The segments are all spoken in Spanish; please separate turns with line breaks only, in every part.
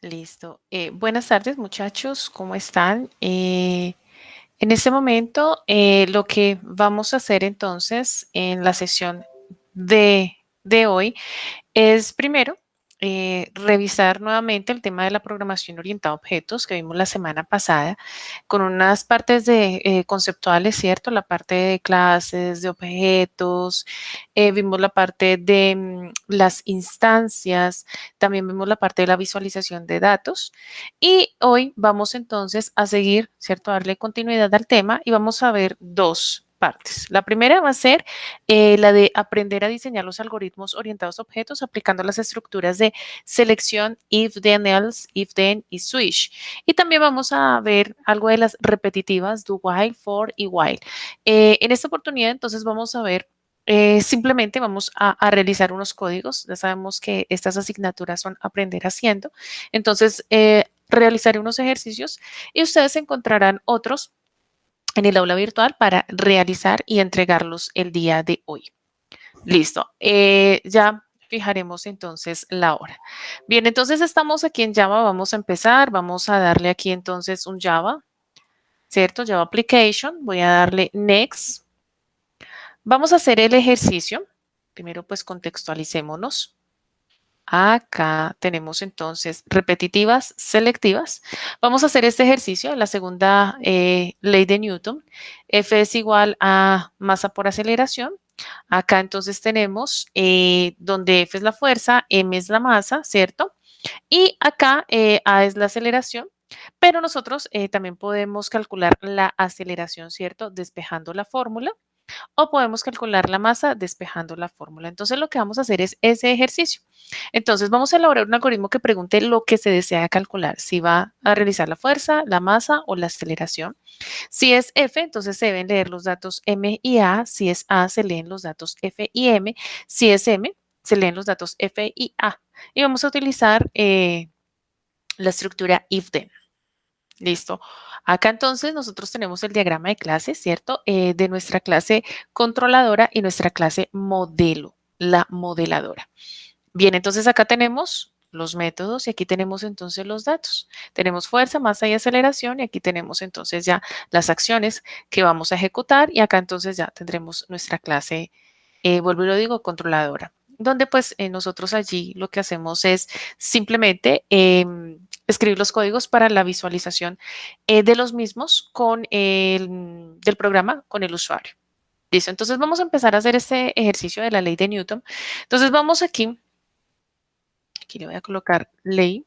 Listo. Buenas tardes, muchachos, ¿cómo están? En este momento, lo que vamos a hacer entonces en la sesión de hoy es primero revisar nuevamente el tema de la programación orientada a objetos que vimos la semana pasada con unas partes conceptuales, ¿cierto? La parte de clases, de objetos, vimos la parte de las instancias, también vimos la parte de la visualización de datos y hoy vamos entonces a seguir, ¿cierto? A darle continuidad al tema y vamos a ver dos partes. La primera va a ser la de aprender a diseñar los algoritmos orientados a objetos aplicando las estructuras de selección, if, then, else, if, then y switch. Y también vamos a ver algo de las repetitivas, do, while, for y while. En esta oportunidad entonces vamos a ver simplemente vamos a realizar unos códigos. Ya sabemos que estas asignaturas son aprender haciendo. Entonces, realizaré unos ejercicios y ustedes encontrarán otros en el aula virtual para realizar y entregarlos el día de hoy. Listo. Ya fijaremos entonces la hora. Bien, entonces estamos aquí en Java. Vamos a empezar. Vamos a darle aquí entonces un Java, ¿cierto? Java Application. Voy a darle Next. Vamos a hacer el ejercicio. Primero, pues contextualicémonos. Acá tenemos entonces repetitivas, selectivas. Vamos a hacer este ejercicio de la segunda ley de Newton. F es igual a masa por aceleración. Acá entonces tenemos donde F es la fuerza, M es la masa, ¿cierto? Y acá A es la aceleración, pero nosotros también podemos calcular la aceleración, ¿cierto? Despejando la fórmula o podemos calcular la masa despejando la fórmula. Entonces lo que vamos a hacer es ese ejercicio. Entonces vamos a elaborar un algoritmo que pregunte lo que se desea calcular, si va a realizar la fuerza, la masa o la aceleración. Si es F, entonces se deben leer los datos M y A. Si es A, se leen los datos F y M. Si es M, se leen los datos F y A. Y vamos a utilizar la estructura if-then. Listo. Acá entonces nosotros tenemos el diagrama de clase, ¿cierto? De nuestra clase controladora y nuestra clase modelo, la modeladora. Bien, entonces acá tenemos los métodos y aquí tenemos entonces los datos. Tenemos fuerza, masa y aceleración y aquí tenemos entonces ya las acciones que vamos a ejecutar y acá entonces ya tendremos nuestra clase, vuelvo y lo digo, controladora, donde pues nosotros allí lo que hacemos es simplemente escribir los códigos para la visualización de los mismos con del programa con el usuario. Listo, entonces vamos a empezar a hacer este ejercicio de la ley de Newton. Entonces vamos aquí le voy a colocar ley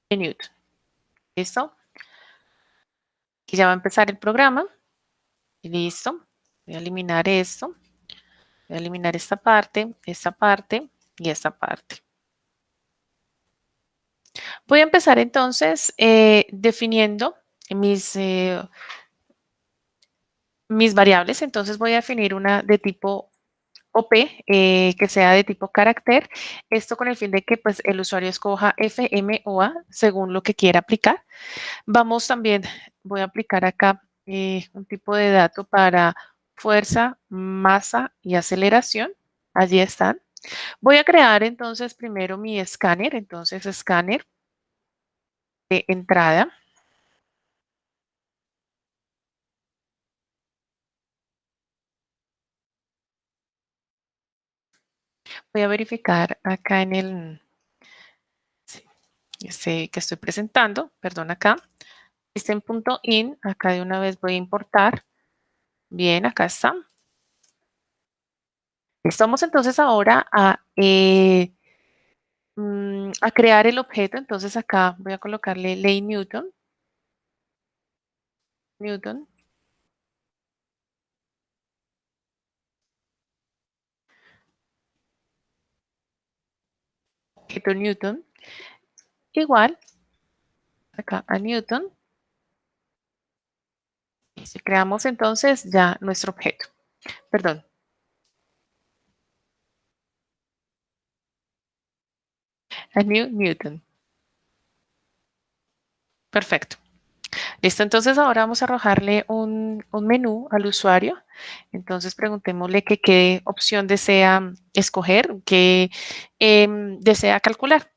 de Newton. ¿Listo? Aquí ya va a empezar el programa. Listo. Voy a eliminar esto. Voy a eliminar esta parte y esta parte. Voy a empezar entonces definiendo mis variables. Entonces voy a definir una de tipo OP, que sea de tipo carácter. Esto con el fin de que pues, el usuario escoja F, M o A según lo que quiera aplicar. Vamos también, voy a aplicar acá un tipo de dato para fuerza, masa y aceleración. Allí están. Voy a crear entonces primero mi escáner. Entonces, escáner de entrada. Voy a verificar acá en el que estoy presentando, perdón acá. Está en punto in. Acá de una vez voy a importar. Bien, acá está. Estamos entonces ahora a crear el objeto. Entonces acá voy a colocarle ley Newton. Newton. Objeto Newton. Igual acá a Newton. Y si creamos entonces ya nuestro objeto. Perdón. A new Newton. Perfecto. Listo, entonces ahora vamos a arrojarle un menú al usuario. Entonces preguntémosle que qué opción desea escoger, qué desea calcular.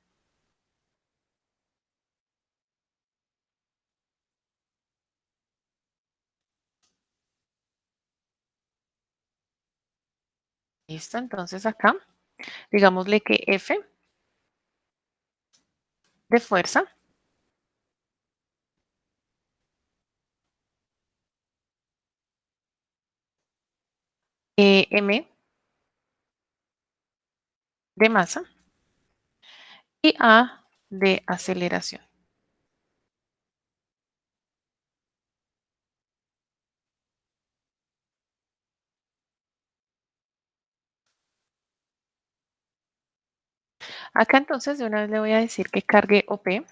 Listo, entonces acá digámosle que F de fuerza, M de masa y A de aceleración. Acá entonces de una vez le voy a decir que cargue OP.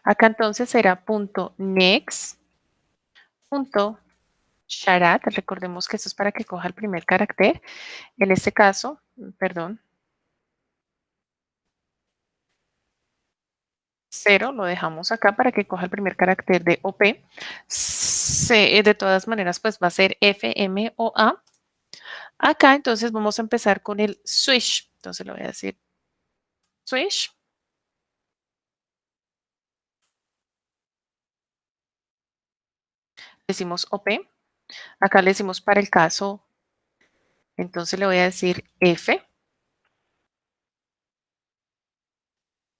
Acá entonces será punto next, punto sharat. Recordemos que esto es para que coja el primer carácter. En este caso, perdón, 0 lo dejamos acá para que coja el primer carácter de OP. De todas maneras, pues va a ser F, M o A. Acá entonces vamos a empezar con el switch. Entonces le voy a decir switch. Decimos OP. Acá le decimos para el caso, entonces le voy a decir F.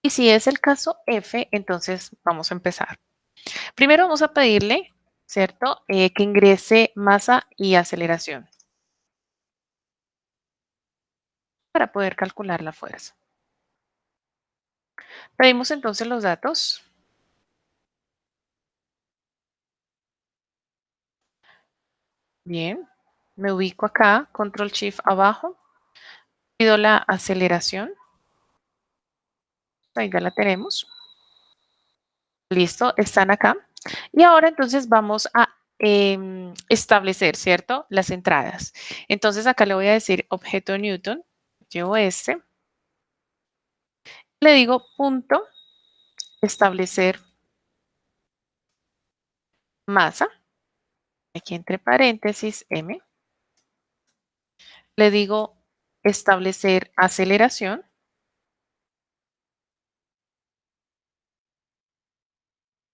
Y si es el caso F, entonces vamos a empezar. Primero vamos a pedirle, ¿cierto? Que ingrese masa y aceleración para poder calcular la fuerza. Pedimos entonces los datos. Bien. Me ubico acá, control shift abajo. Pido la aceleración. Ahí ya la tenemos. Listo, están acá. Y ahora entonces vamos a establecer, ¿cierto? Las entradas. Entonces acá le voy a decir objeto Newton. Llevo este. Le digo punto, establecer masa. Aquí entre paréntesis M. Le digo establecer aceleración.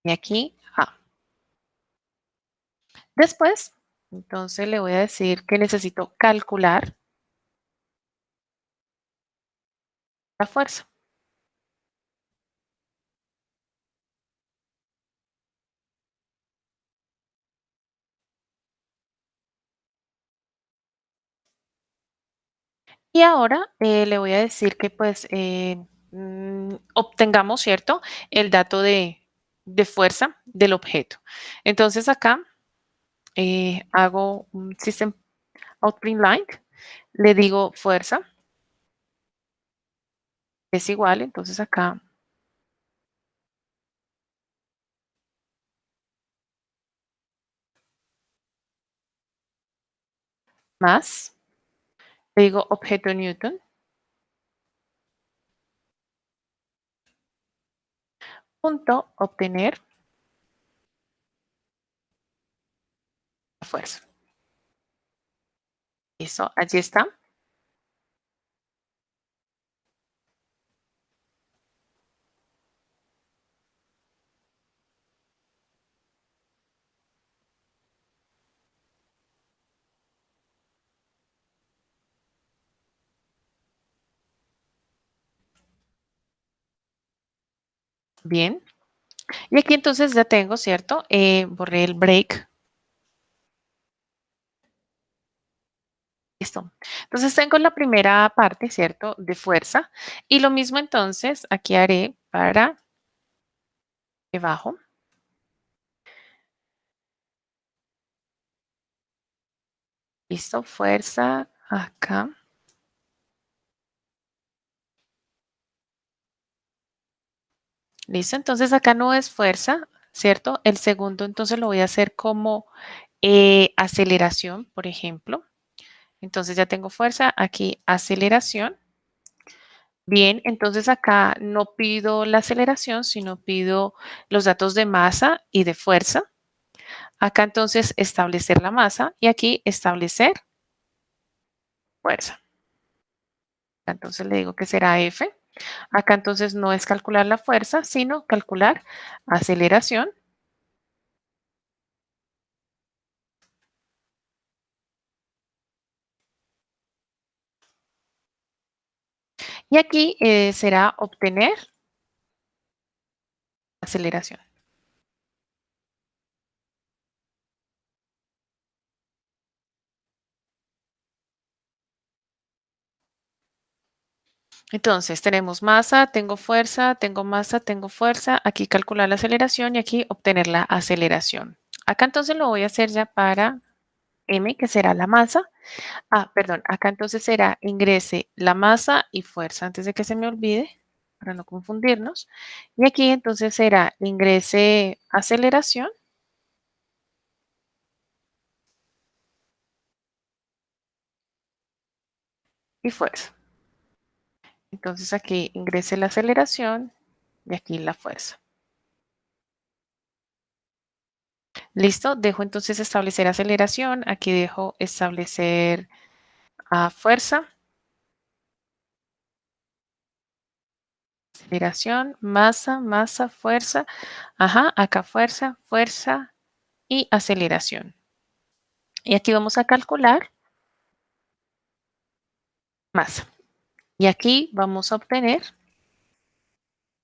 Y aquí A. Después, entonces le voy a decir que necesito calcular la fuerza. Y ahora le voy a decir que pues obtengamos, ¿cierto? El dato de fuerza del objeto. Entonces acá hago un System Out Print Line, le digo fuerza, es igual, entonces acá más, le digo objeto Newton, punto obtener la fuerza. Listo, allí está. Bien. Y aquí entonces ya tengo, ¿cierto? Borré el break. Listo. Entonces tengo la primera parte, ¿cierto? De fuerza. Y lo mismo entonces aquí haré para debajo. Listo, fuerza acá. Listo, entonces acá no es fuerza, ¿cierto? El segundo entonces lo voy a hacer como aceleración, por ejemplo. Entonces ya tengo fuerza, aquí aceleración. Bien, entonces acá no pido la aceleración, sino pido los datos de masa y de fuerza. Acá entonces establecer la masa y aquí establecer fuerza. Entonces le digo que será F. Acá entonces no es calcular la fuerza, sino calcular aceleración. Y aquí será obtener aceleración. Entonces tenemos masa, tengo fuerza, tengo masa, tengo fuerza. Aquí calcular la aceleración y aquí obtener la aceleración. Acá entonces lo voy a hacer ya para M, que será la masa. Ah, perdón, acá entonces será ingrese la masa y fuerza, antes de que se me olvide, para no confundirnos. Y aquí entonces será ingrese aceleración y fuerza. Entonces aquí ingrese la aceleración y aquí la fuerza. Listo, dejo entonces establecer aceleración, aquí dejo establecer fuerza, aceleración, masa, masa, fuerza. Ajá, acá fuerza, fuerza y aceleración. Y aquí vamos a calcular masa. Y aquí vamos a obtener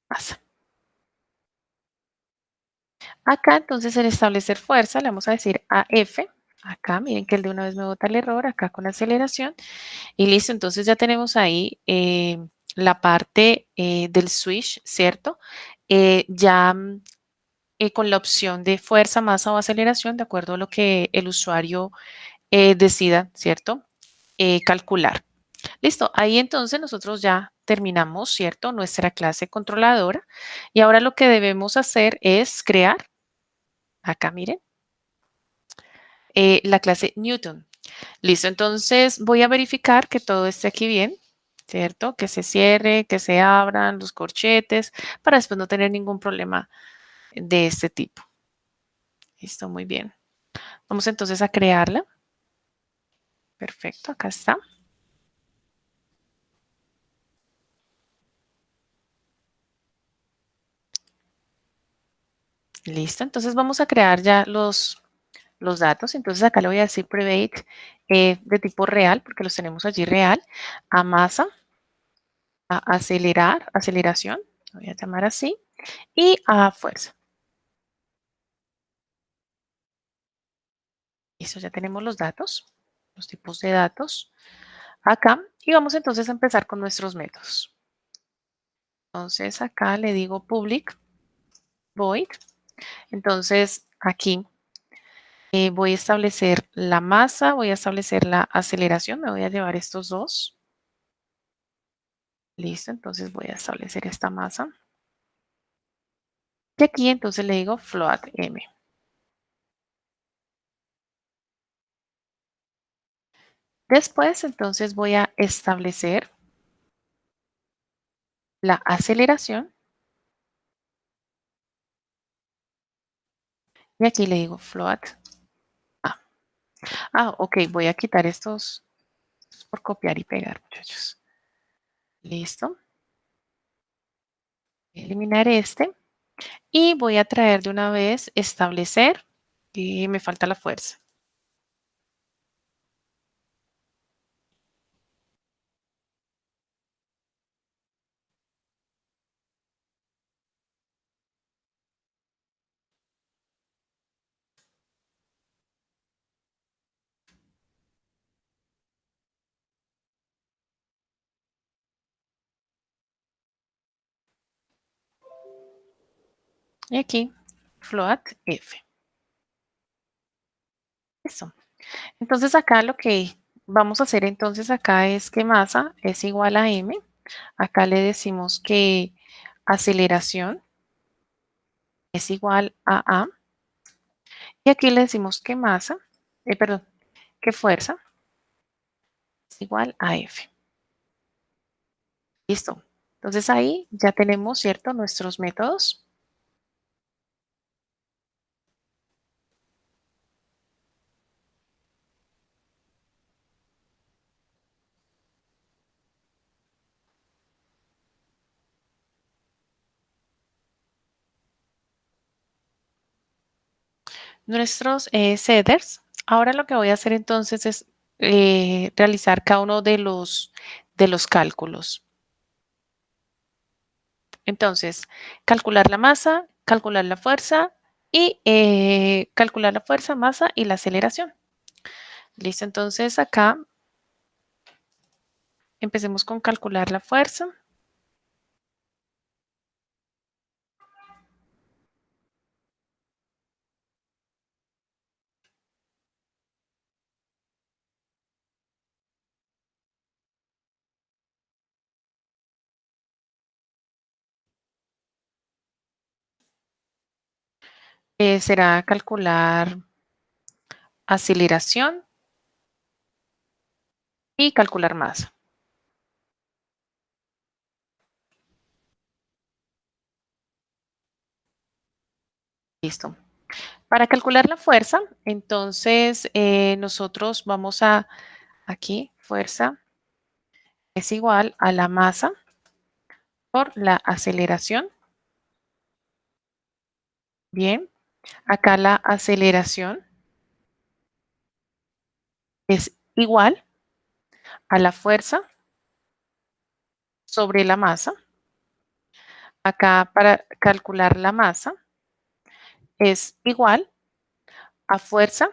masa. Acá entonces en establecer fuerza le vamos a decir AF. Acá miren que el de una vez me bota el error, acá con aceleración. Y listo, entonces ya tenemos ahí la parte del switch, ¿cierto? Ya con la opción de fuerza, masa o aceleración, de acuerdo a lo que el usuario decida, ¿cierto? Calcular. Listo, ahí entonces nosotros ya terminamos, ¿cierto? Nuestra clase controladora. Y ahora lo que debemos hacer es crear, acá miren, la clase Newton. Listo, entonces voy a verificar que todo esté aquí bien, ¿cierto? Que se cierre, que se abran los corchetes, para después no tener ningún problema de este tipo. Listo, muy bien. Vamos entonces a crearla. Perfecto, acá está. Listo, entonces vamos a crear ya los datos. Entonces acá le voy a decir private de tipo real, porque los tenemos allí real, a masa, a acelerar, aceleración, lo voy a llamar así, y a fuerza. Listo, ya tenemos los datos, los tipos de datos acá, y vamos entonces a empezar con nuestros métodos. Entonces acá le digo public void. Entonces aquí voy a establecer la masa, voy a establecer la aceleración, me voy a llevar estos dos. Listo, entonces voy a establecer esta masa. Y aquí entonces le digo float m. Después entonces voy a establecer la aceleración y aquí le digo float a. Ok, voy a quitar estos por copiar y pegar, muchachos. Listo. Voy a eliminar este y voy a traer de una vez establecer y me falta la fuerza. Y aquí float F. Eso. Entonces acá lo que vamos a hacer entonces acá es que masa es igual a m. Acá le decimos que aceleración es igual a A. Y aquí le decimos que masa, perdón, que fuerza es igual a F. Listo. Entonces ahí ya tenemos, ¿cierto? Nuestros métodos. Nuestros setters. Ahora lo que voy a hacer entonces es realizar cada uno de los cálculos. Entonces, calcular la masa, calcular la fuerza y calcular la fuerza, masa y la aceleración. Listo, entonces acá empecemos con calcular la fuerza. Será calcular aceleración y calcular masa. Listo. Para calcular la fuerza, entonces nosotros vamos a, aquí, fuerza es igual a la masa por la aceleración. Bien, acá la aceleración es igual a la fuerza sobre la masa. Acá para calcular la masa es igual a fuerza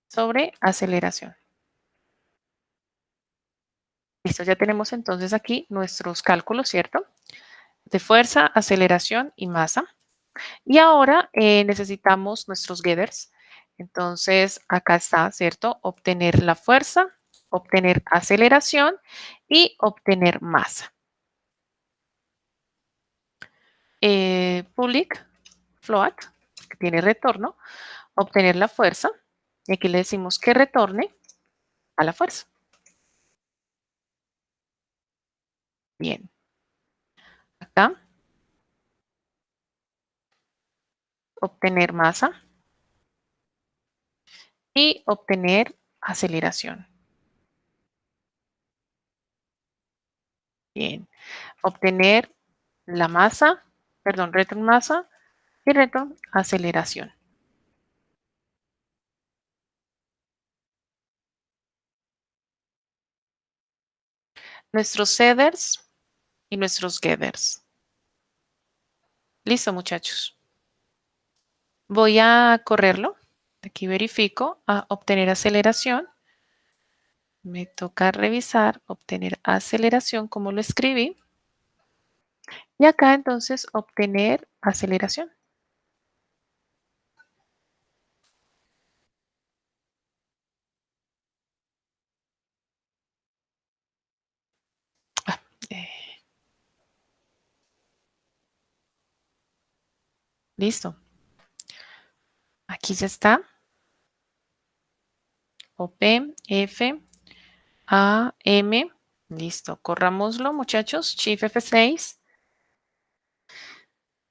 sobre aceleración. Listo, ya tenemos entonces aquí nuestros cálculos, ¿cierto? De fuerza, aceleración y masa. Y ahora necesitamos nuestros getters. Entonces, acá está, ¿cierto? Obtener la fuerza, obtener aceleración y obtener masa. Public float, que tiene retorno, obtener la fuerza. Y aquí le decimos que retorne a la fuerza. Bien. Acá, obtener masa y obtener aceleración. Bien. Obtener la masa, perdón, retorno masa y retorno aceleración. Nuestros setters y nuestros getters. Listo, muchachos. Voy a correrlo. Aquí verifico a obtener aceleración. Me toca revisar, obtener aceleración, como lo escribí. Y acá entonces obtener aceleración. Ah, listo. Aquí ya está. OP, F, A, M. Listo. Corrámoslo, muchachos. Shift F6.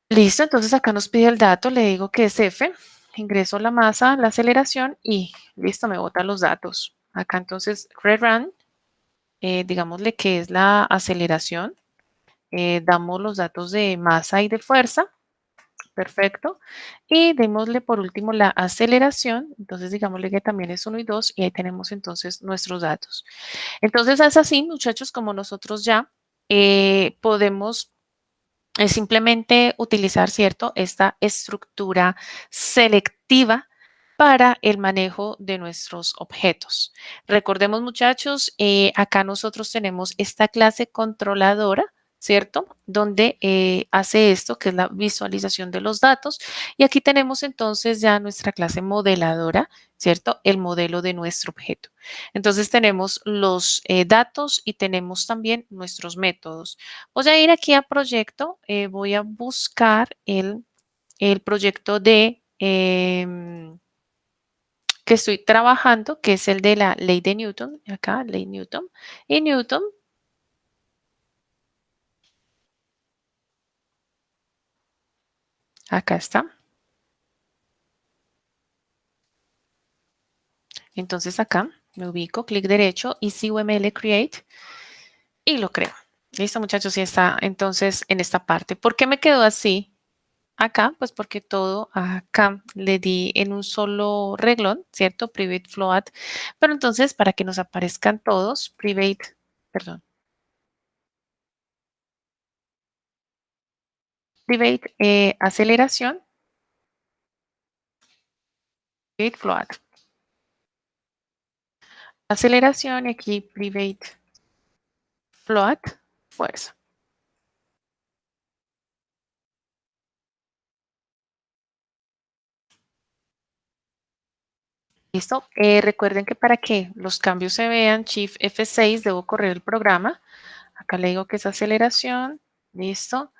Listo. Entonces acá nos pide el dato. Le digo que es F. Ingreso la masa, la aceleración y listo, me bota los datos. Acá entonces rerun, digámosle que es la aceleración. Damos los datos de masa y de fuerza. Perfecto. Y démosle por último la aceleración. Entonces digámosle que también es 1 y 2 y ahí tenemos entonces nuestros datos. Entonces es así, muchachos, como nosotros ya podemos simplemente utilizar, ¿cierto? Esta estructura selectiva para el manejo de nuestros objetos. Recordemos, muchachos, acá nosotros tenemos esta clase controladora, ¿cierto? Donde hace esto, que es la visualización de los datos. Y aquí tenemos entonces ya nuestra clase modeladora, ¿cierto? El modelo de nuestro objeto. Entonces tenemos los datos y tenemos también nuestros métodos. Voy a ir aquí a proyecto, voy a buscar el proyecto de que estoy trabajando, que es el de la ley de Newton, acá, ley Newton, y Newton, Acá está. Entonces acá me ubico, clic derecho y CUML Create y lo creo. Listo, muchachos, y está entonces en esta parte. ¿Por qué me quedó así? Acá, pues porque todo acá le di en un solo reglón, ¿cierto? Private float. Pero entonces, para que nos aparezcan todos, private aceleración, private float. Aceleración y aquí private float, fuerza. ¿Listo? Recuerden que para que los cambios se vean, Shift F6, debo correr el programa. Acá le digo que es aceleración. Listo.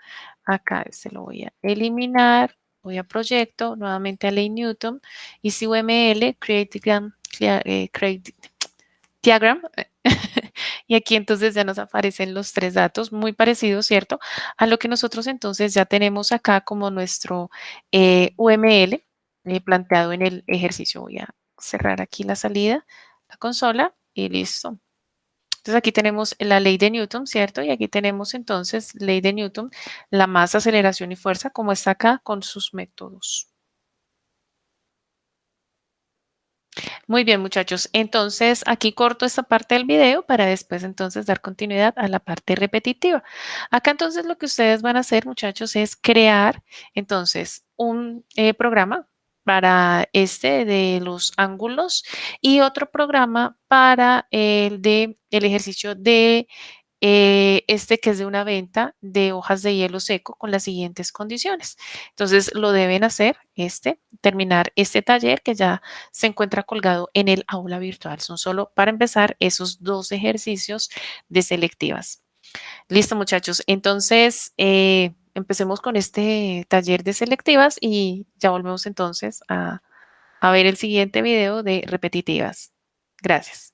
Acá este lo voy a eliminar. Voy a proyecto, nuevamente a ley Newton. Y si UML, create diagram. Y aquí entonces ya nos aparecen los tres datos, muy parecidos, ¿cierto? A lo que nosotros entonces ya tenemos acá como nuestro UML planteado en el ejercicio. Voy a cerrar aquí la salida, la consola y listo. Entonces aquí tenemos la ley de Newton, ¿cierto? Y aquí tenemos entonces ley de Newton, la masa, aceleración y fuerza, como está acá con sus métodos. Muy bien, muchachos. Entonces, aquí corto esta parte del video para después entonces dar continuidad a la parte repetitiva. Acá entonces lo que ustedes van a hacer, muchachos, es crear entonces un programa para este de los ángulos y otro programa para el de el ejercicio de este que es de una venta de hojas de hielo seco con las siguientes condiciones. Entonces lo deben hacer, terminar este taller que ya se encuentra colgado en el aula virtual. Son solo para empezar esos dos ejercicios de selectivas. Listo, muchachos. Entonces, empecemos con este taller de selectivas y ya volvemos entonces a ver el siguiente video de repetitivas. Gracias.